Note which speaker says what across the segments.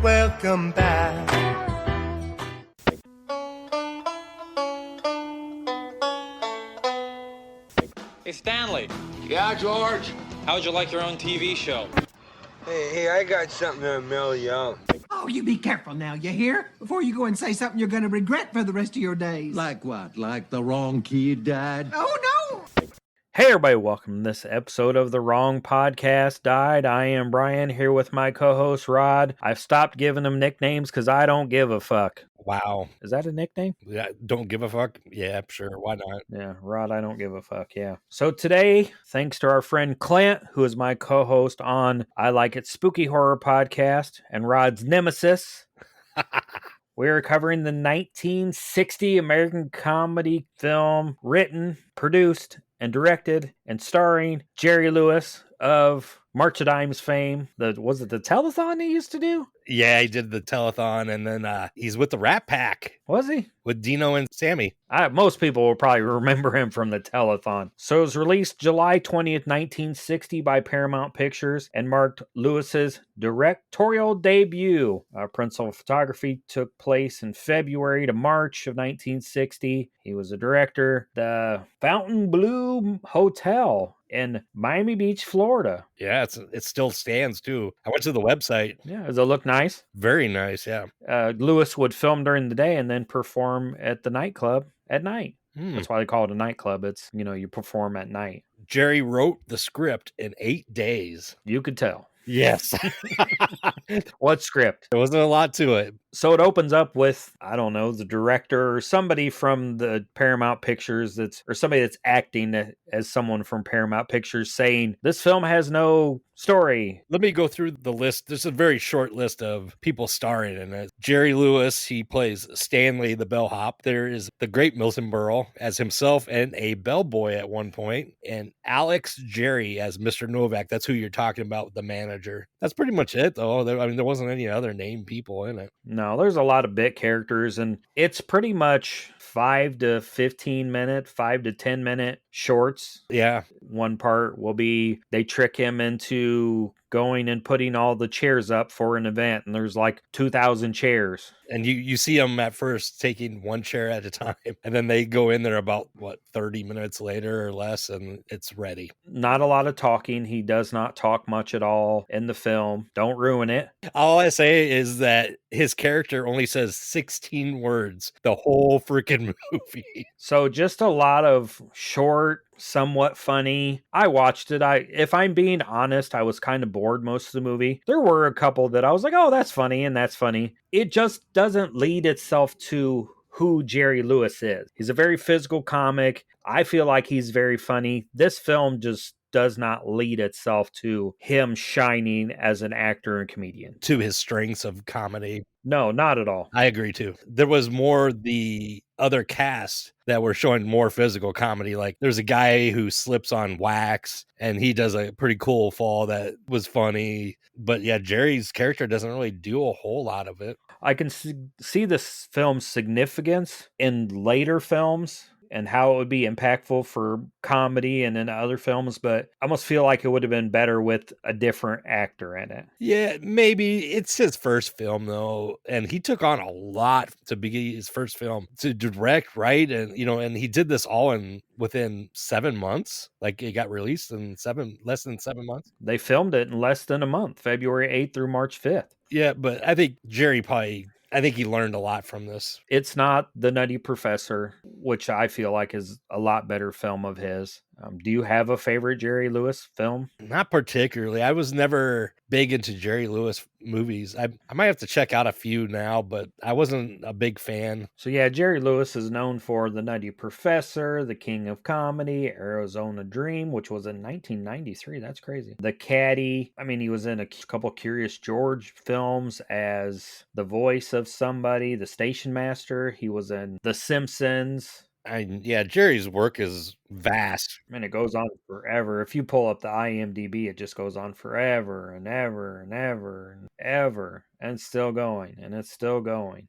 Speaker 1: Welcome back.
Speaker 2: Hey, Stanley,
Speaker 3: Yeah, George?
Speaker 2: how'd you like your own TV show?
Speaker 3: Hey, I got something to mail you out.
Speaker 4: Oh, you be careful now, you hear? Before you go and say something you're going to regret for the rest of your days.
Speaker 5: Like what? Like the wrong kid died?
Speaker 4: Oh, no!
Speaker 6: Hey everybody, welcome to this episode of The Wrong Podcast Died. I am Brian, here with my co-host Rod. I've stopped giving them nicknames because I don't give a fuck.
Speaker 7: Wow.
Speaker 6: Is that a nickname?
Speaker 7: Yeah, don't give a fuck? Yeah, sure. Why not?
Speaker 6: Yeah, Rod, I don't give a fuck, yeah. So today, thanks to our friend Clint, who is my co-host on I Like It Spooky Horror Podcast, and Rod's nemesis, we're covering the 1960 American comedy film written, produced, and directed and starring Jerry Lewis of March of Dimes fame. Was it the telethon he used to do?
Speaker 7: Yeah, he did the telethon, and then he's with the Rat Pack
Speaker 6: Was he?
Speaker 7: with Dino and Sammy.
Speaker 6: Most people will probably remember him from the telethon. So it was released July 20th, 1960 by Paramount Pictures and marked Lewis's directorial debut. Principal photography took place in February to March of 1960. He was a director. The Fontainebleau Hotel in Miami Beach, Florida.
Speaker 7: Yeah, it still stands too. I went to the website.
Speaker 6: Yeah, does it look nice?
Speaker 7: Very nice, yeah.
Speaker 6: Lewis would film during the day and then perform at the nightclub at night. That's why they call it a nightclub. It's, you perform at night.
Speaker 7: Jerry wrote the script in 8 days.
Speaker 6: You could tell.
Speaker 7: Yes.
Speaker 6: What script?
Speaker 7: There wasn't a lot to it.
Speaker 6: So it opens up with, I don't know, the director or somebody from the Paramount Pictures or somebody that's acting as someone from Paramount Pictures saying, this film has no story.
Speaker 7: Let me go through the list. There's a very short list of people starring in it. Jerry Lewis, he plays Stanley the bellhop. There is the great Milton Berle as himself and a bellboy at one point. And Alex Jerry as Mr. Novak. That's who you're talking about, the manager. That's pretty much it, though. There wasn't any other named people in it.
Speaker 6: No, there's a lot of bit characters, and it's pretty much 5 to 15 minute, 5 to 10 minute shorts.
Speaker 7: Yeah.
Speaker 6: One part will be they trick him into going and putting all the chairs up for an event, and there's like 2,000 chairs.
Speaker 7: And you see them at first taking one chair at a time, and then they go in there about 30 minutes later or less, and it's ready.
Speaker 6: Not a lot of talking. He does not talk much at all in the film. Don't ruin it.
Speaker 7: All I say is that his character only says 16 words the whole freaking movie.
Speaker 6: So just a lot of short, somewhat funny. I watched it. If I'm being honest, I was kind of bored most of the movie. There were a couple that I was like, oh, that's funny, and that's funny. It just doesn't lead itself to who Jerry Lewis is. He's a very physical comic. I feel like he's very funny. This film just does not lead itself to him shining as an actor and comedian.
Speaker 7: To his strengths of comedy.
Speaker 6: No, not at all.
Speaker 7: I agree too. There was more the other cast that were showing more physical comedy. Like there's a guy who slips on wax and he does a pretty cool fall that was funny. But yeah, Jerry's character doesn't really do a whole lot of it.
Speaker 6: I can see this film's significance in later films and how it would be impactful for comedy and in other films, but I almost feel like it would have been better with a different actor in it.
Speaker 7: Yeah, maybe. It's his first film though, and he took on a lot to be his first film to direct, right? And and he did this all within 7 months. Like it got released in less than 7 months.
Speaker 6: They filmed it in less than a month, February 8th through March 5th.
Speaker 7: Yeah, but I think Jerry I think he learned a lot from this.
Speaker 6: It's not The Nutty Professor, which I feel like is a lot better film of his. Do you have a favorite Jerry Lewis film?
Speaker 7: Not particularly. I was never big into Jerry Lewis movies. I might have to check out a few now, but I wasn't a big fan.
Speaker 6: So yeah, Jerry Lewis is known for The Nutty Professor, The King of Comedy, Arizona Dream, which was in 1993. That's crazy. The Caddy. I mean, he was in a couple Curious George films as the voice of somebody, the station master. He was in The Simpsons.
Speaker 7: Jerry's work is vast.
Speaker 6: And it goes on forever. If you pull up the IMDb, it just goes on forever and ever and ever and ever. And it's still going. And it's still going.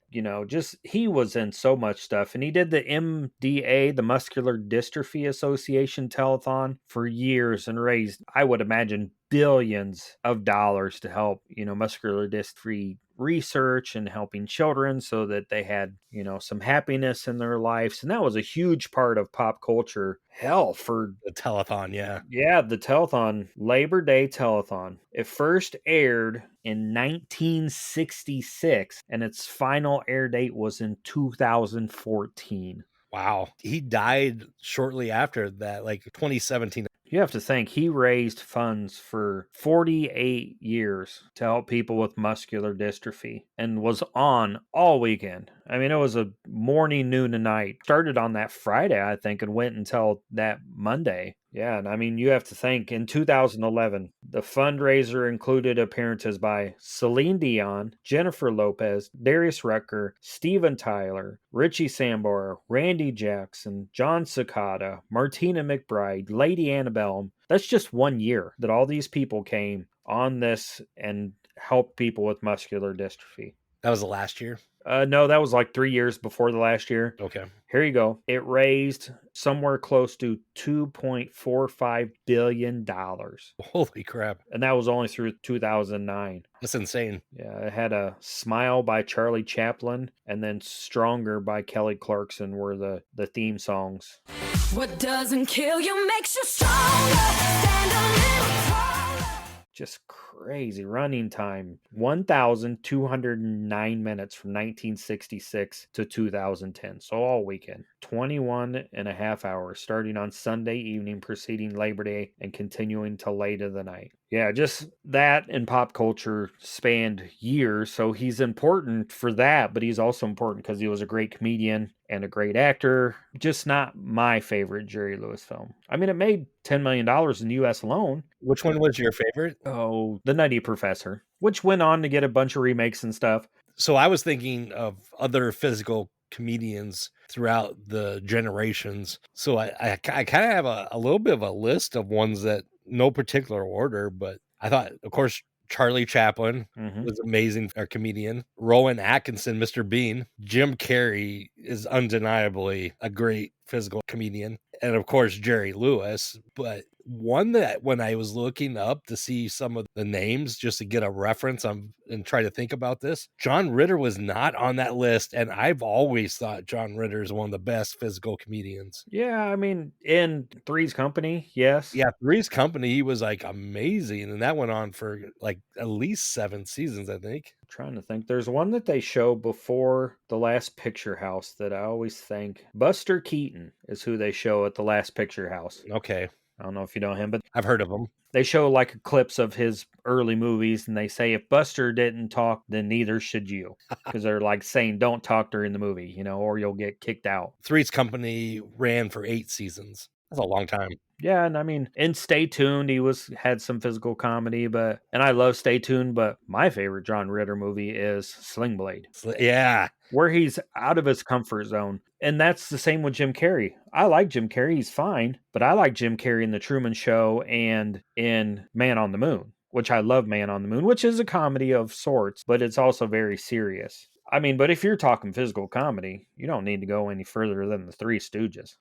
Speaker 6: He was in so much stuff. And he did the MDA, the Muscular Dystrophy Association telethon, for years and raised, I would imagine, billions of dollars to help, muscular dystrophy research and helping children so that they had, some happiness in their lives. And that was a huge part of pop culture. Hell, for
Speaker 7: The telethon, yeah.
Speaker 6: yeah, the telethon, Labor Day telethon. It first aired in 1966 and its final air date was in 2014.
Speaker 7: Wow. He died shortly after that, like 2017.
Speaker 6: You have to think he raised funds for 48 years to help people with muscular dystrophy and was on all weekend. I mean, it was a morning, noon, and night. Started on that Friday, I think, and went until that Monday. Yeah, and I mean, you have to think in 2011, the fundraiser included appearances by Celine Dion, Jennifer Lopez, Darius Rucker, Steven Tyler, Richie Sambora, Randy Jackson, John Cicada, Martina McBride, Lady Annabelle. That's just 1 year that all these people came on this and helped people with muscular dystrophy.
Speaker 7: That was the last year?
Speaker 6: No, that was like 3 years before the last year.
Speaker 7: Okay.
Speaker 6: Here you go. It raised somewhere close to $2.45 billion.
Speaker 7: Holy crap.
Speaker 6: And that was only through 2009.
Speaker 7: That's insane.
Speaker 6: Yeah, it had a Smile by Charlie Chaplin and then Stronger by Kelly Clarkson were the theme songs.
Speaker 1: What doesn't kill you makes you stronger. Stand a little taller.
Speaker 6: Just crazy running time. 1,209 minutes from 1966 to 2010. So all weekend. 21 and a half hours starting on Sunday evening preceding Labor Day and continuing till late of the night. Yeah, just that and pop culture spanned years. So he's important for that, but he's also important because he was a great comedian and a great actor. Just not my favorite Jerry Lewis film. I mean, it made $10 million in the U.S. alone.
Speaker 7: Which one was your favorite?
Speaker 6: Oh, The Nutty Professor, which went on to get a bunch of remakes and stuff.
Speaker 7: So I was thinking of other physical comedians throughout the generations. So I kind of have a little bit of a list of ones that no particular order, but I thought, of course, Charlie Chaplin was amazing, a comedian. Rowan Atkinson, Mr. Bean. Jim Carrey is undeniably a great physical comedian. And of course, Jerry Lewis. But one that when I was looking up to see some of the names just to get a reference and try to think about this, John Ritter was not on that list. And I've always thought John Ritter is one of the best physical comedians.
Speaker 6: Yeah, I mean, in Three's Company, yes.
Speaker 7: Yeah, Three's Company, he was like amazing. And that went on for like at least 7 seasons, I think.
Speaker 6: I'm trying to think. There's one that they show before The Last Picture House that I always think. Buster Keaton is who they show at The Last Picture House.
Speaker 7: Okay.
Speaker 6: I don't know if you know him, but
Speaker 7: I've heard of him.
Speaker 6: They show like clips of his early movies and they say if Buster didn't talk, then neither should you. Because they're like saying don't talk during the movie, or you'll get kicked out.
Speaker 7: Three's Company ran for 8 seasons. That's a long time.
Speaker 6: Yeah, and I mean, in Stay Tuned, he had some physical comedy, and I love Stay Tuned, but my favorite John Ritter movie is Sling Blade.
Speaker 7: Yeah.
Speaker 6: Where he's out of his comfort zone. And that's the same with Jim Carrey. I like Jim Carrey, he's fine, but I like Jim Carrey in The Truman Show and in Man on the Moon, which I love Man on the Moon, which is a comedy of sorts, but it's also very serious. I mean, but if you're talking physical comedy, you don't need to go any further than the Three Stooges.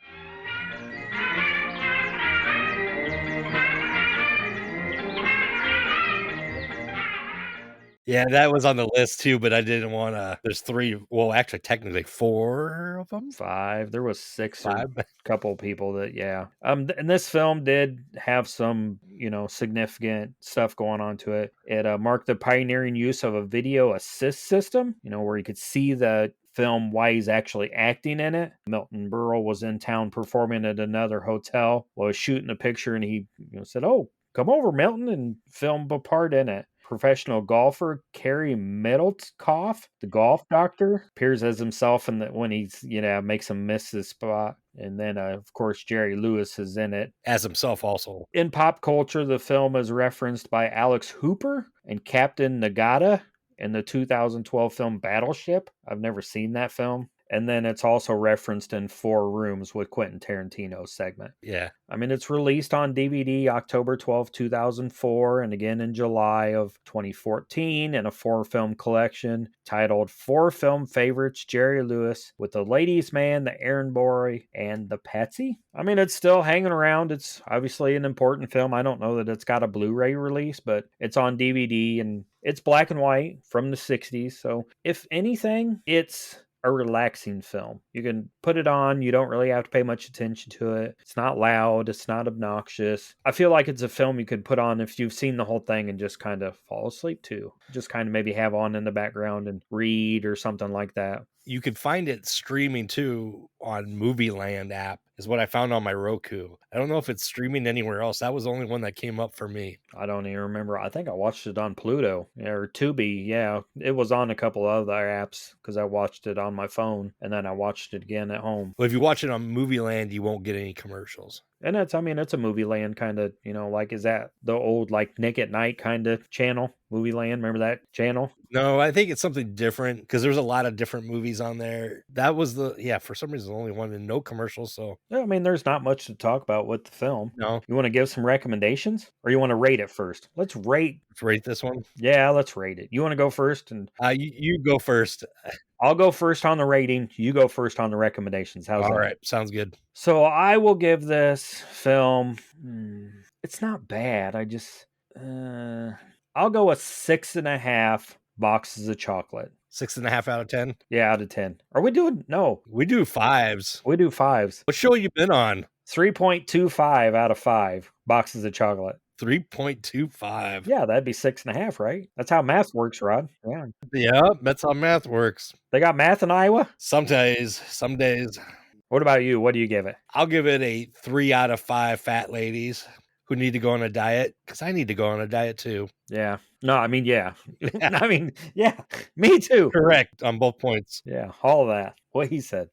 Speaker 7: Yeah, that was on the list too, but I didn't want to. There's 3, well, actually, technically 4 of them.
Speaker 6: 5. There was 6
Speaker 7: 5.
Speaker 6: or a couple people that, yeah. And this film did have some, significant stuff going on to it. It marked the pioneering use of a video assist system, where you could see the film while he's actually acting in it. Milton Berle was in town performing at another hotel while he was shooting a picture, and he said, "Oh, come over, Milton, and film a part in it." Professional golfer Kerry Middlecoff, the golf doctor, appears as himself when he's makes him miss his spot. And then, of course, Jerry Lewis is in it.
Speaker 7: As himself also.
Speaker 6: In pop culture, the film is referenced by Alex Hooper and Captain Nagata in the 2012 film Battleship. I've never seen that film. And then it's also referenced in Four Rooms with Quentin Tarantino's segment.
Speaker 7: Yeah.
Speaker 6: I mean, it's released on DVD October 12, 2004, and again in July of 2014 in a 4-film collection titled 4 Film Favorites Jerry Lewis with the Ladies' Man, the Errand Boy, and the Patsy. I mean, it's still hanging around. It's obviously an important film. I don't know that it's got a Blu-ray release, but it's on DVD and it's black and white from the 60s. So if anything, it's a relaxing film. You can put it on. You don't really have to pay much attention to it. It's not loud. It's not obnoxious. I feel like it's a film you could put on if you've seen the whole thing and just kind of fall asleep to. Just kind of maybe have on in the background and read or something like that.
Speaker 7: You can find it streaming too on Movie Land app is what I found on my Roku. I don't know if it's streaming anywhere else. That was the only one that came up for me.
Speaker 6: I don't even remember. I think I watched it on Pluto or Tubi. Yeah, it was on a couple of other apps because I watched it on my phone and then I watched it again at home.
Speaker 7: But if you watch it on Movie Land, you won't get any commercials.
Speaker 6: And it's a Movie Land kind of, like, is that the old, like, Nick at Night kind of channel? Movie Land, remember that channel?
Speaker 7: No, I think it's something different because there's a lot of different movies on there. That was for some reason, the only one and no commercials. So,
Speaker 6: Yeah, I mean, there's not much to talk about with the film.
Speaker 7: No.
Speaker 6: You want to give some recommendations or you want to rate it first? Let's rate
Speaker 7: this one.
Speaker 6: Yeah, let's rate it. You want to go first? And
Speaker 7: you go first.
Speaker 6: I'll go first on the rating. You go first on the recommendations. How's that?
Speaker 7: All right. Sounds good.
Speaker 6: So I will give this film, it's not bad. I just, I'll go a 6.5 boxes of chocolate.
Speaker 7: 6.5 out of 10?
Speaker 6: Yeah, out of 10. Are we doing, no.
Speaker 7: We do 5s.
Speaker 6: We do 5s.
Speaker 7: What show you been on?
Speaker 6: 3.25 out of 5 boxes of chocolate.
Speaker 7: 3.25.
Speaker 6: Yeah, that'd be 6.5, right? That's how math works, Rod. Yeah.
Speaker 7: Yeah, that's how math works.
Speaker 6: They got math in Iowa?
Speaker 7: Some days.
Speaker 6: What about you? What do you give it?
Speaker 7: I'll give it a 3 out of 5 fat ladies who need to go on a diet because I need to go on a diet too.
Speaker 6: Yeah. No, I mean, yeah. I mean, yeah, me too.
Speaker 7: Correct on both points.
Speaker 6: Yeah, all of that. What he said.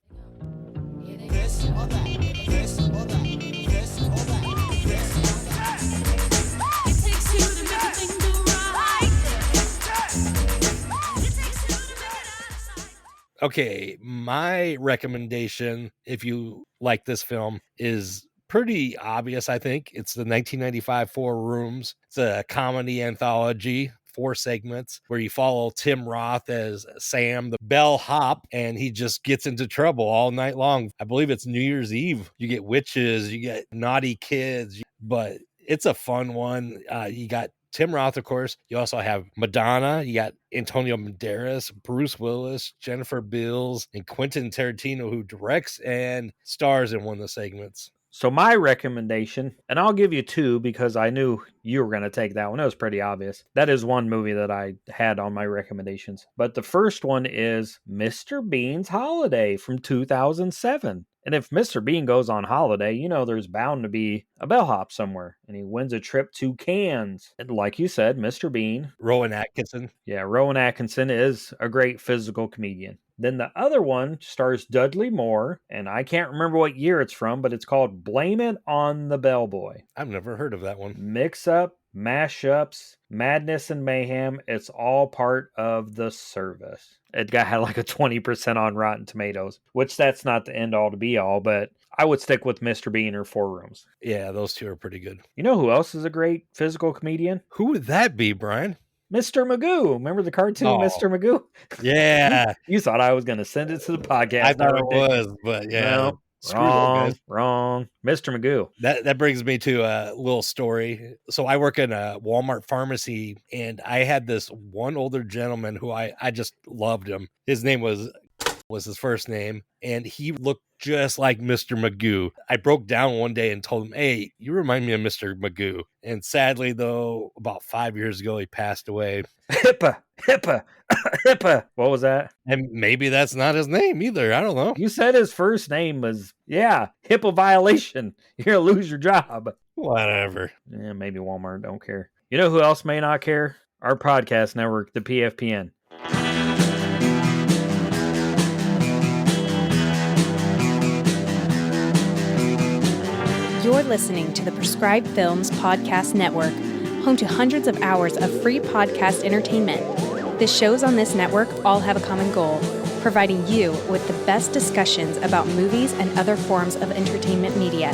Speaker 7: Okay, my recommendation, if you like this film, is pretty obvious, I think. It's the 1995 Four Rooms. It's a comedy anthology, 4 segments, where you follow Tim Roth as Sam, the bellhop, and he just gets into trouble all night long. I believe it's New Year's Eve. You get witches, you get naughty kids, but it's a fun one. You got Tim Roth, of course. You also have Madonna. You got Antonio Banderas, Bruce Willis, Jennifer Beals, and Quentin Tarantino, who directs and stars in one of the segments.
Speaker 6: So my recommendation, and I'll give you 2 because I knew you were going to take that one. It was pretty obvious. That is one movie that I had on my recommendations. But the first one is Mr. Bean's Holiday from 2007. And if Mr. Bean goes on holiday, there's bound to be a bellhop somewhere. And he wins a trip to Cannes. And like you said, Mr. Bean.
Speaker 7: Rowan Atkinson.
Speaker 6: Yeah, Rowan Atkinson is a great physical comedian. Then the other one stars Dudley Moore, and I can't remember what year it's from, but it's called Blame It on the Bellboy.
Speaker 7: I've never heard of that one.
Speaker 6: Mix-up, mash-ups, madness and mayhem, it's all part of the service. It had like a 20% on Rotten Tomatoes, which that's not the end-all to be-all, but I would stick with Mr. Bean or Four Rooms.
Speaker 7: Yeah, those 2 are pretty good.
Speaker 6: You know who else is a great physical comedian?
Speaker 7: Who would that be, Brian?
Speaker 6: Mr. Magoo. Remember the cartoon, Mr. Magoo?
Speaker 7: Yeah.
Speaker 6: You thought I was going to send it to the podcast.
Speaker 7: I thought it was, but yeah.
Speaker 6: No, wrong. Mr. Magoo.
Speaker 7: That brings me to a little story. So I work in a Walmart pharmacy, and I had this one older gentleman who I just loved him. His name was his first name, and he looked just like Mr. Magoo. I broke down one day and told him, "Hey, you remind me of Mr. Magoo." And sadly, though, about 5 years ago, he passed away.
Speaker 6: HIPAA. What was that?
Speaker 7: And maybe that's not his name either. I don't know.
Speaker 6: You said his first name was, HIPAA violation. You're going to lose your job.
Speaker 7: Whatever.
Speaker 6: Yeah, maybe Walmart don't care. You know who else may not care? Our podcast network, the PFPN.
Speaker 8: You're listening to the Prescribed Films Podcast Network, home to hundreds of hours of free podcast entertainment. The shows on this network all have a common goal: providing you with the best discussions about movies and other forms of entertainment media.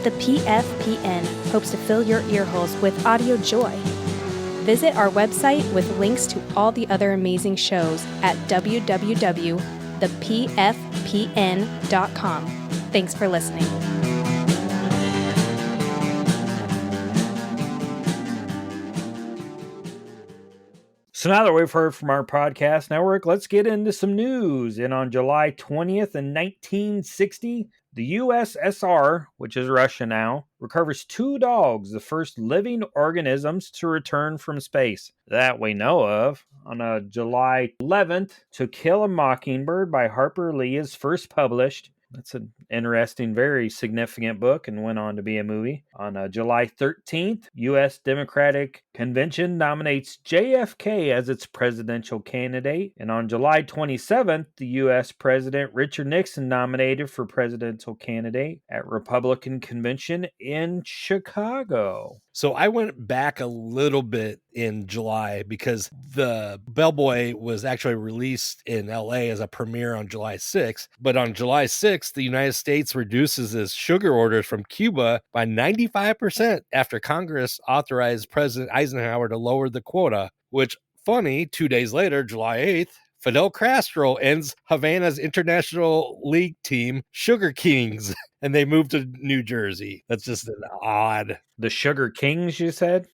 Speaker 8: The PFPN hopes to fill your earholes with audio joy. Visit our website with links to all the other amazing shows at www.thepfpn.com. Thanks for listening.
Speaker 6: So now that we've heard from our podcast network, let's get into some news. And on July 20th in 1960, the USSR, which is Russia now, recovers 2 dogs, the first living organisms to return from space that we know of. On July 11th, To Kill a Mockingbird by Harper Lee is first published. That's an interesting, very significant book and went on to be a movie. On July 13th, U.S. Democratic Convention nominates JFK as its presidential candidate. And on July 27th, the U.S. President Richard Nixon nominated for presidential candidate at Republican Convention in Chicago.
Speaker 7: So I went back a little bit in July because the Bellboy was actually released in LA as a premiere on July 6th. But on July 6th, the United States reduces its sugar orders from Cuba by 95% after Congress authorized President Eisenhower to lower the quota, which, funny, 2 days later, July 8th, Fidel Castro ends Havana's international league team, Sugar Kings, and they moved to New Jersey. That's just an odd.
Speaker 6: The Sugar Kings, you said?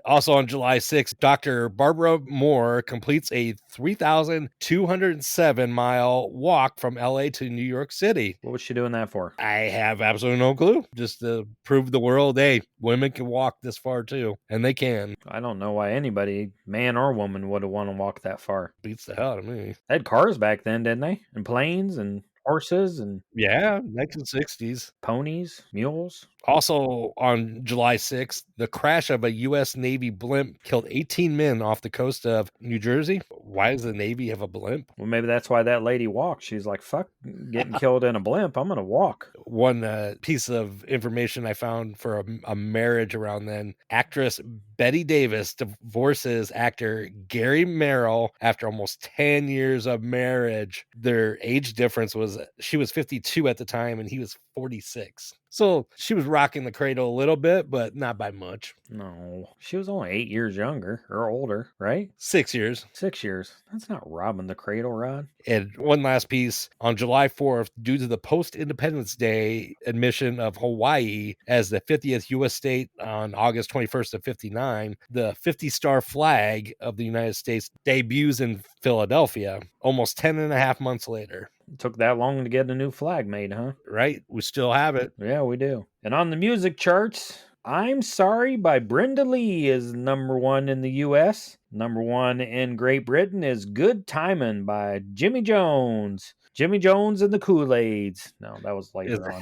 Speaker 7: Also on July 6th, Dr. Barbara Moore completes a 3,207-mile walk from LA to New York City.
Speaker 6: What was she doing that for?
Speaker 7: I have absolutely no clue. Just to prove the world, hey, women can walk this far too. And they can.
Speaker 6: I don't know why anybody, man or woman, would have want to walk that far.
Speaker 7: Beats the hell out of me.
Speaker 6: They had cars back then, didn't they? And planes and horses and
Speaker 7: yeah, 1960s.
Speaker 6: Ponies, mules.
Speaker 7: Also on July 6th, the crash of a U.S. Navy blimp killed 18 men off the coast of New Jersey. Why does the Navy have a blimp?
Speaker 6: Well, maybe that's why that lady walked. She's like, fuck getting killed in a blimp. I'm going to walk.
Speaker 7: One piece of information I found for a marriage around then, actress Betty Davis divorces actor Gary Merrill after almost 10 years of marriage. Their age difference was, she was 52 at the time and he was 46. So she was rocking the cradle a little bit, but not by much.
Speaker 6: No, she was only 8 years younger or older, right?
Speaker 7: 6 years.
Speaker 6: 6 years. That's not robbing the cradle, Rod.
Speaker 7: And one last piece. On July 4th, due to the post-Independence Day admission of Hawaii as the 50th U.S. state on August 21st of 59, the 50-star flag of the United States debuts in Philadelphia almost 10 and a half months later.
Speaker 6: It took that long to get a new flag made, huh?
Speaker 7: Right. We still have it.
Speaker 6: Yeah, we do. And on the music charts, I'm Sorry by Brenda Lee is number 1 in the U.S. Number 1 in Great Britain is Good Timin' by Jimmy Jones. Jimmy Jones and the Kool-Aids. No, that was later on.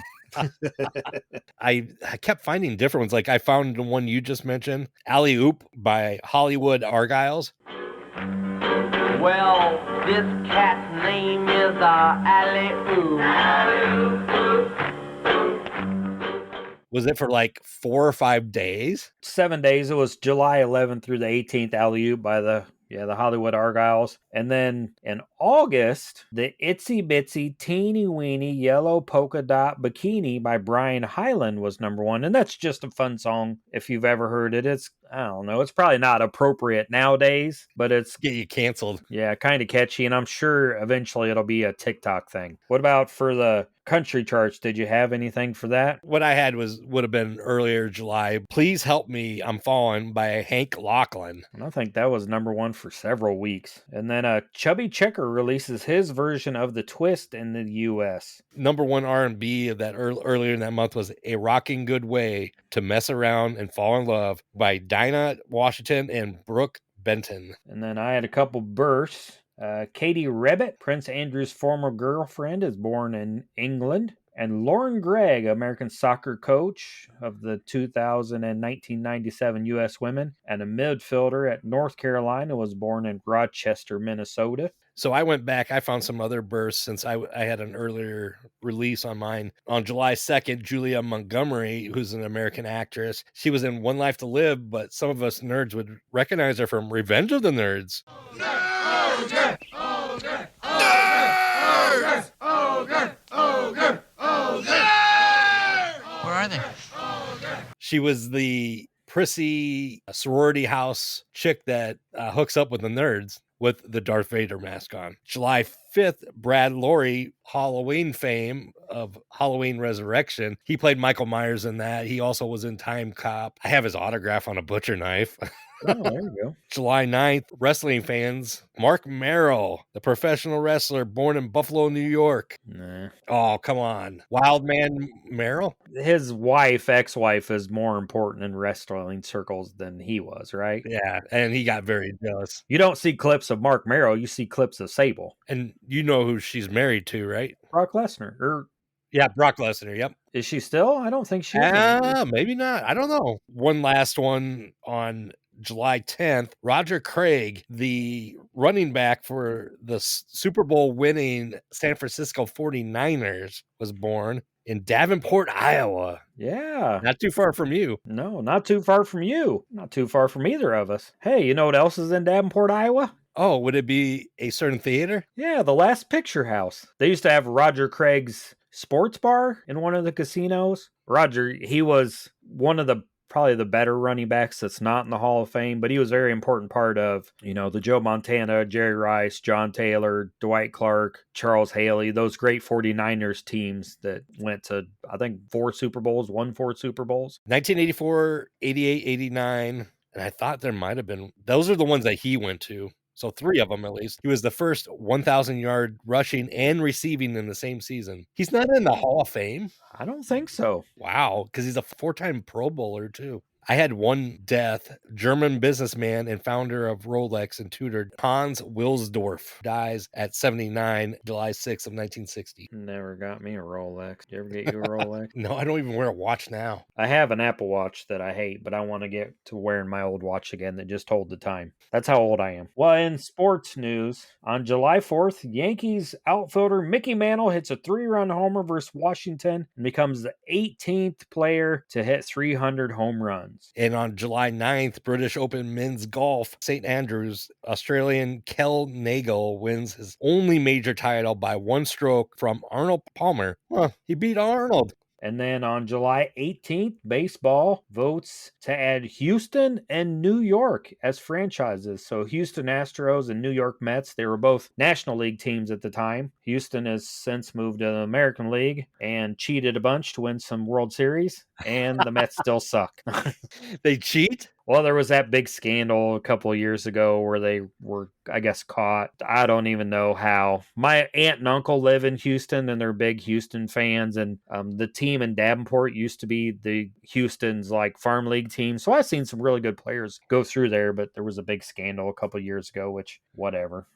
Speaker 7: I kept finding different ones. Like I found the one you just mentioned, Alley Oop by Hollywood Argyles.
Speaker 9: Well, this cat's name is Alley-Oop.
Speaker 7: Was it for like 4 or 5 days?
Speaker 6: 7 days. It was July 11th through the 18th, Alley-Oop by the Hollywood Argyles. And then in August, the Itsy Bitsy Teeny Weeny Yellow Polka Dot Bikini by Brian Hyland was number 1. And that's just a fun song. If you've ever heard it, I don't know. It's probably not appropriate nowadays, but it's
Speaker 7: get you canceled.
Speaker 6: Yeah, kind of catchy. And I'm sure eventually it'll be a TikTok thing. What about for the country charts? Did you have anything for that?
Speaker 7: What I had would have been earlier July. Please Help Me, I'm Falling by Hank Lachlan.
Speaker 6: And I think that was number 1 for several weeks. And then Chubby Checker releases his version of The Twist in the U.S.
Speaker 7: Number 1 R&B of that earlier in that month was A Rocking Good Way to Mess Around and Fall in Love by Dinah Washington and Brooke Benton.
Speaker 6: And then I had a couple births. Katie Rebbit, Prince Andrew's former girlfriend, is born in England. And Lauren Gregg, American soccer coach of the 2000 and 1997 U.S. women, and a midfielder at North Carolina, was born in Rochester, Minnesota.
Speaker 7: So I went back. I found some other births since I had an earlier release on mine. On July 2nd, Julia Montgomery, who's an American actress, she was in One Life to Live, but some of us nerds would recognize her from Revenge of the Nerds. She was the prissy sorority house chick that hooks up with the nerds with the Darth Vader mask on. July 5th, Brad Lorry, Halloween fame of Halloween Resurrection. He played Michael Myers in that. He also was in Time Cop. I have his autograph on a butcher knife.
Speaker 6: Oh, there you go.
Speaker 7: July 9th, wrestling fans, Mark Merrill, the professional wrestler born in Buffalo, New York.
Speaker 6: Nah.
Speaker 7: Oh, come on. Wild Man Merrill?
Speaker 6: His wife, ex-wife, is more important in wrestling circles than he was, right?
Speaker 7: Yeah, and he got very jealous.
Speaker 6: You don't see clips of Mark Merrill, you see clips of Sable.
Speaker 7: And you know who she's married to, right?
Speaker 6: Brock Lesnar. Or
Speaker 7: Yeah, Brock Lesnar, yep.
Speaker 6: is she still? I don't think she is anymore.
Speaker 7: Maybe not. I don't know. One last one on July 10th, Roger Craig, the running back for the Super Bowl winning San Francisco 49ers, was born in Davenport, Iowa.
Speaker 6: Yeah.
Speaker 7: Not too far from you.
Speaker 6: No, not too far from you. Not too far from either of us. Hey, you know what else is in Davenport, Iowa?
Speaker 7: Oh, would it be a certain theater?
Speaker 6: Yeah, the Last Picture House. They used to have Roger Craig's sports bar in one of the casinos. Roger, he was one of the probably the better running backs that's not in the Hall of Fame, but he was a very important part of, the Joe Montana, Jerry Rice, John Taylor, Dwight Clark, Charles Haley, those great 49ers teams that went to, I think, won 4 Super Bowls.
Speaker 7: 1984, 88, 89, and I thought there might have been, those are the ones that he went to. So 3 of them at least. He was the first 1,000-yard rushing and receiving in the same season. He's not in the Hall of Fame?
Speaker 6: I don't think so.
Speaker 7: Wow, because he's a 4-time Pro Bowler too. I had one death. German businessman and founder of Rolex and Tudor, Hans Wilsdorf, dies at 79, July 6th of 1960.
Speaker 6: Never got me a Rolex. Did you ever get you a Rolex?
Speaker 7: No, I don't even wear a watch now.
Speaker 6: I have an Apple Watch that I hate, but I want to get to wearing my old watch again that just told the time. That's how old I am. Well, in sports news, on July 4th, Yankees outfielder Mickey Mantle hits a 3-run homer versus Washington and becomes the 18th player to hit 300 home runs.
Speaker 7: And on July 9th, British Open men's golf, St. Andrews, Australian Kel Nagle wins his only major title by 1 stroke from Arnold Palmer. He beat Arnold.
Speaker 6: And then on July 18th, baseball votes to add Houston and New York as franchises. So Houston Astros and New York Mets, they were both National League teams at the time. Houston has since moved to the American League and cheated a bunch to win some World Series, and the Mets still suck.
Speaker 7: They cheat?
Speaker 6: Well, there was that big scandal a couple of years ago where they were, I guess, caught. I don't even know how. My aunt and uncle live in Houston, and they're big Houston fans. And the team in Davenport used to be the Houston's farm league team. So I've seen some really good players go through there, but there was a big scandal a couple of years ago, which whatever.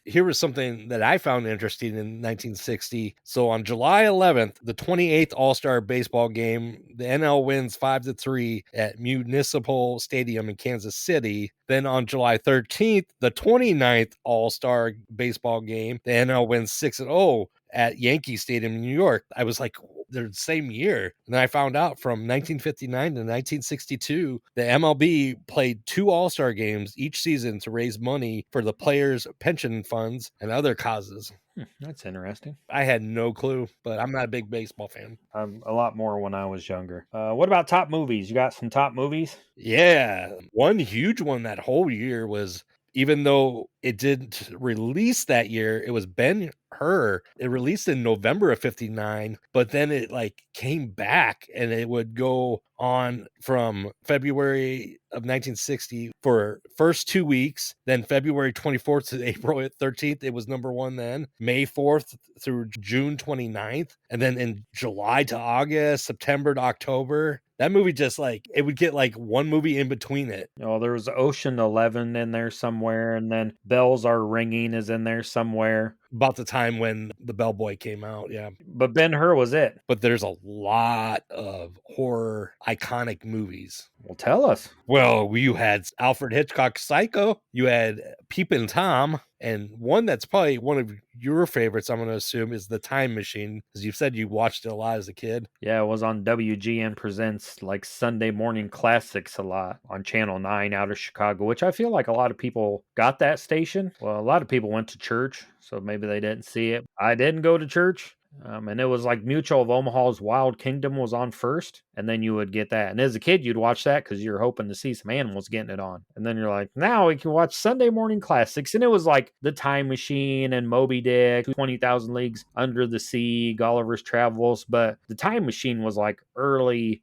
Speaker 7: Here was something that I found interesting in 1960. So on July 11th, the 28th All-Star baseball game, the NL wins 5-3 at Municipal Stadium in Kansas City. Then on July 13th, the 29th All-Star baseball game, the NL wins 6-0 at Yankee Stadium in New York. I was like, they're the same year. And then I found out from 1959 to 1962, the MLB played 2 All-Star games each season to raise money for the players' pension funds and other causes.
Speaker 6: That's interesting.
Speaker 7: I had no clue, but I'm not a big baseball fan.
Speaker 6: A lot more when I was younger. What about top movies? You got some top movies?
Speaker 7: Yeah. One huge one that whole year was, even though it didn't release that year, it was Ben-Hur. It released in November of 59, but then it came back, and it would go on from February of 1960 for first 2 weeks, then February 24th to April 13th, it was number 1 then, May 4th through June 29th, and then in July to August, September to October. That movie just it would get one movie in between it.
Speaker 6: Oh, there was Ocean 11 in there somewhere, and then Bells Are Ringing is in there somewhere.
Speaker 7: About the time when the Bellboy came out, yeah.
Speaker 6: But Ben-Hur was it.
Speaker 7: But there's a lot of horror iconic movies.
Speaker 6: Well, tell us.
Speaker 7: Well, you had Alfred Hitchcock's Psycho, you had Peepin' Tom, and one that's probably one of your favorites, I'm going to assume, is The Time Machine, because you've said you watched it a lot as a kid.
Speaker 6: Yeah, it was on WGN Presents, Sunday morning classics a lot on Channel 9 out of Chicago, which I feel like a lot of people got that station. Well, a lot of people went to church, so maybe they didn't see it. I didn't go to church. And it was like Mutual of Omaha's Wild Kingdom was on first, and then you would get that. And as a kid, you'd watch that because you're hoping to see some animals getting it on. And then you're like, now we can watch Sunday morning classics. And it was like The Time Machine and Moby Dick, 20,000 Leagues Under the Sea, Gulliver's Travels. But The Time Machine was like early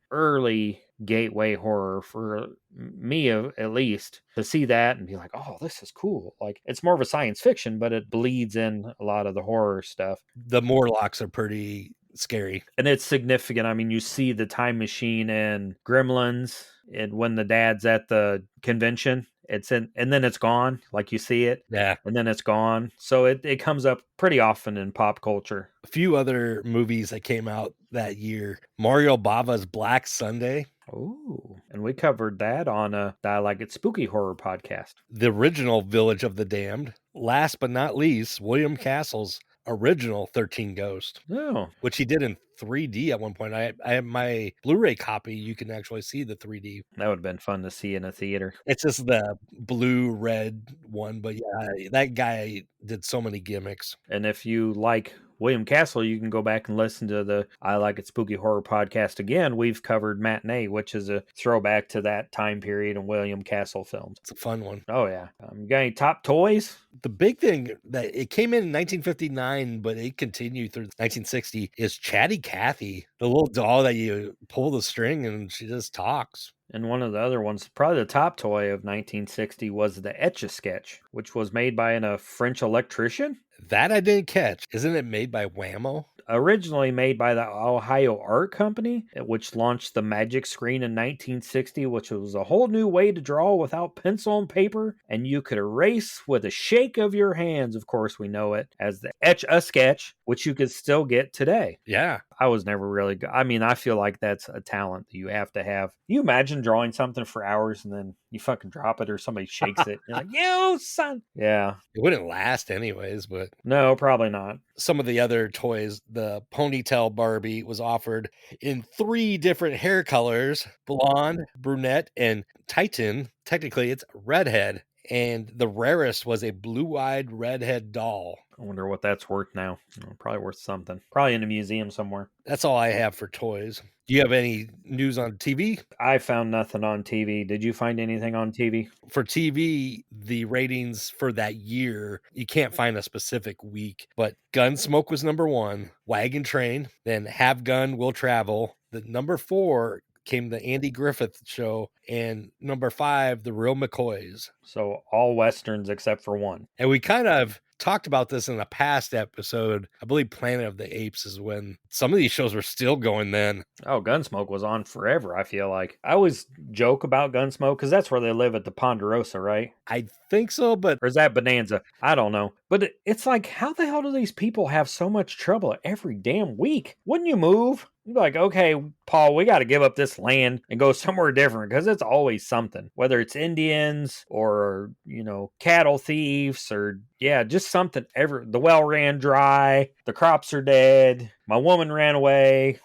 Speaker 6: gateway horror for me, at least, to see that and be like, oh, this is cool. Like, it's more of a science fiction, but it bleeds in a lot of the horror stuff.
Speaker 7: The Morlocks are pretty scary.
Speaker 6: And it's significant. I mean, you see the Time Machine and Gremlins, and when the dad's at the convention, it's in, and then it's gone. Like, you see it,
Speaker 7: Yeah.
Speaker 6: and then it's gone. So it comes up pretty often in pop culture.
Speaker 7: A few other movies that came out that year. Mario Bava's Black Sunday.
Speaker 6: Oh, and we covered that on a I Like It Spooky Horror podcast.
Speaker 7: The original Village of the Damned. Last but not least, William Castle's original 13 Ghost.
Speaker 6: Oh,
Speaker 7: which he did in 3D at one point. I have my Blu-ray copy. You can actually see the 3D.
Speaker 6: that would have been fun to see in a theater.
Speaker 7: It's just the blue-red one, but yeah, that guy did so many gimmicks.
Speaker 6: And if you like William Castle, you can go back and listen to the I Like It Spooky Horror podcast again. We've covered Matinee, which is a throwback to that time period in William Castle films.
Speaker 7: It's a fun one.
Speaker 6: Oh, yeah. You got any top toys?
Speaker 7: The big thing that it came in 1959, but it continued through 1960 is Chatty Cathy, the little doll that you pull the string and she just talks.
Speaker 6: And one of the other ones, probably the top toy of 1960, was the Etch-a-Sketch, which was made by a French electrician.
Speaker 7: That I didn't catch. Isn't it made by Whammo?
Speaker 6: Originally made by the Ohio Art Company, which launched the Magic Screen in 1960, which was a whole new way to draw without pencil and paper, and you could erase with a shake of your hands. Of course, we know it as the Etch-a-Sketch, which you could still get today.
Speaker 7: Yeah.
Speaker 6: I was never really good. I mean, I feel like that's a talent that you have to have. You imagine drawing something for hours and then you fucking drop it or somebody shakes it. You're like, you son. Yeah.
Speaker 7: It wouldn't last anyways, but
Speaker 6: no, probably not.
Speaker 7: Some of the other toys, the Ponytail Barbie was offered in 3 different hair colors: blonde, brunette, and Titan. Technically, it's redhead. And the rarest was a blue-eyed redhead doll.
Speaker 6: I wonder what that's worth now. Probably worth something. Probably in a museum somewhere.
Speaker 7: That's all I have for toys. Do you have any news on TV?
Speaker 6: I found nothing on TV. Did you find anything on TV?
Speaker 7: For TV, the ratings for that year, you can't find a specific week, but Gunsmoke was number 1, Wagon Train, then Have Gun, Will Travel. The number 4 came the Andy Griffith Show, and number 5, The Real McCoys.
Speaker 6: So all Westerns except for one.
Speaker 7: And we kind of talked about this in a past episode. I believe Planet of the Apes is when some of these shows were still going then.
Speaker 6: Oh, Gunsmoke was on forever, I feel like. I always joke about Gunsmoke because that's where they live at the Ponderosa, right?
Speaker 7: I think so, but...
Speaker 6: Or is that Bonanza? I don't know. But it's like, how the hell do these people have so much trouble every damn week? Wouldn't you move? You'd be like, okay, Paul, we got to give up this land and go somewhere different because it's always something. Whether it's Indians or, cattle thieves or, just something. The well ran dry. The crops are dead. My woman ran away.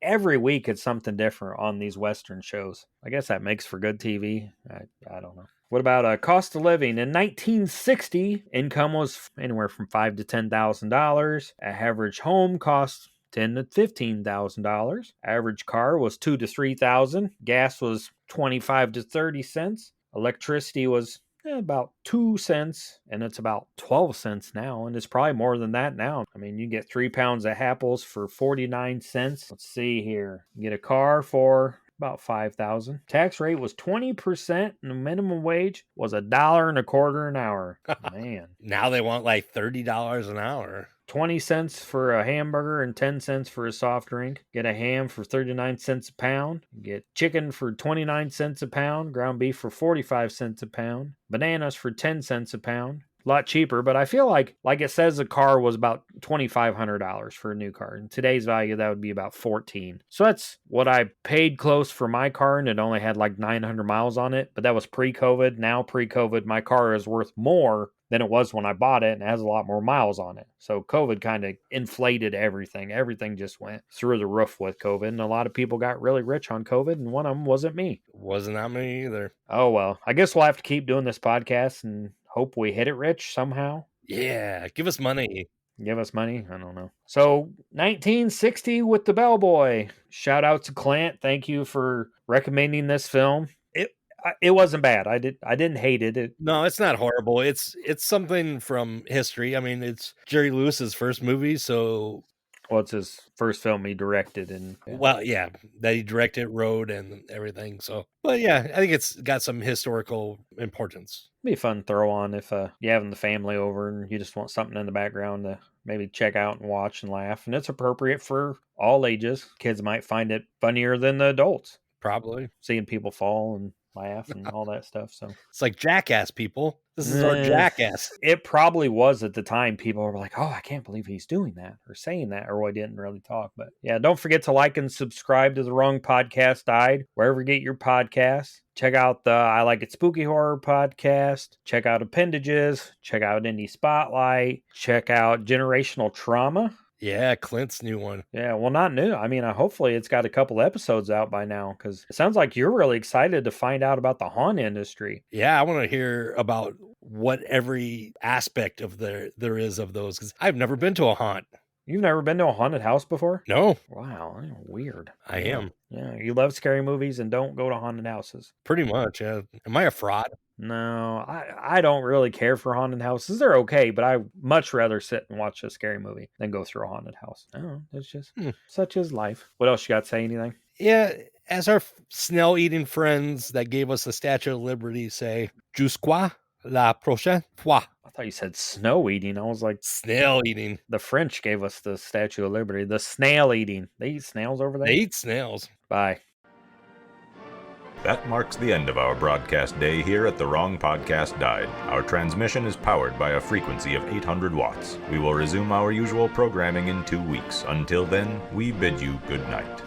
Speaker 6: Every week it's something different on these Western shows. I guess that makes for good TV. I don't know. What about cost of living? In 1960, income was anywhere from $5,000 to $10,000. An average home cost $10,000 to $15,000. Average car was $2,000 to $3,000. Gas was 25 to 30 cents. Electricity was about 2 cents, and it's about 12 cents now, and it's probably more than that now. I mean, you get 3 pounds of apples for 49 cents. Let's see here. You get a car for about $5,000. Tax rate was 20%, and the minimum wage was $1.25 an hour. Man.
Speaker 7: Now they want like $30 an hour.
Speaker 6: 20 cents for a hamburger and 10 cents for a soft drink. Get a ham for 39 cents a pound. Get chicken for 29 cents a pound. Ground beef for 45 cents a pound. Bananas for 10 cents a pound. A lot cheaper, but I feel like it says the car was about $2,500 for a new car. In today's value, that would be about $14,000. So that's what I paid close for my car, and it only had like 900 miles on it, but that was pre-COVID. Now pre-COVID, my car is worth more than it was when I bought it, and it has a lot more miles on it. So COVID kind of inflated everything. Everything just went through the roof with COVID, and a lot of people got really rich on COVID, and one of them wasn't me.
Speaker 7: Wasn't not me either.
Speaker 6: Oh, well, I guess we'll have to keep doing this podcast and hope we hit it rich somehow.
Speaker 7: Yeah, give us money.
Speaker 6: Give us money? I don't know. So 1960 with the Bellboy. Shout out to Clint. Thank you for recommending this film. It wasn't bad. I didn't hate it.
Speaker 7: No, it's not horrible. It's something from history. I mean, it's Jerry Lewis's first movie, so
Speaker 6: Well, it's his first film he directed, and
Speaker 7: well, yeah, that he directed, wrote, and everything. So, but yeah, I think it's got some historical importance.
Speaker 6: be a fun throw on if you having the family over and you just want something in the background to maybe check out and watch and laugh. And it's appropriate for all ages. Kids might find it funnier than the adults.
Speaker 7: Probably
Speaker 6: Seeing people fall and laugh and all that stuff. So
Speaker 7: it's like Jackass, people. This is our Jackass.
Speaker 6: It probably was at the time. People were like, oh, I can't believe he's doing that or saying that, or I didn't really talk. But yeah, don't forget to like and subscribe to The Wrong Podcast Died, wherever you get your podcasts. Check out the I Like It Spooky Horror podcast. Check out Appendages. Check out Indie Spotlight. Check out Generational Trauma.
Speaker 7: Yeah, Clint's new one.
Speaker 6: Yeah, well, not new. I mean, hopefully it's got a couple episodes out by now, because it sounds like you're really excited to find out about the haunt industry.
Speaker 7: Yeah, I want to hear about what every aspect of there is of those, because I've never been to a haunt.
Speaker 6: You've never been to a haunted house before?
Speaker 7: No.
Speaker 6: Wow, weird.
Speaker 7: I am.
Speaker 6: Yeah, you love scary movies and don't go to haunted houses.
Speaker 7: Pretty much, yeah. Am I a fraud?
Speaker 6: No, I don't really care for haunted houses. They're okay, but I much rather sit and watch a scary movie than go through a haunted house. I don't know. It's just such is life. What else you got to say? Anything?
Speaker 7: Yeah, as our snail-eating friends that gave us the Statue of Liberty say, jusqu'à la prochaine fois.
Speaker 6: I thought you said snow eating. I was like,
Speaker 7: snail eating.
Speaker 6: The French gave us the Statue of Liberty. The snail eating. They eat snails over there?
Speaker 7: They eat snails.
Speaker 6: Bye.
Speaker 10: That marks the end of our broadcast day here at The Wrong Podcast Died. Our transmission is powered by a frequency of 800 watts. We will resume our usual programming in 2 weeks. Until then, we bid you good night.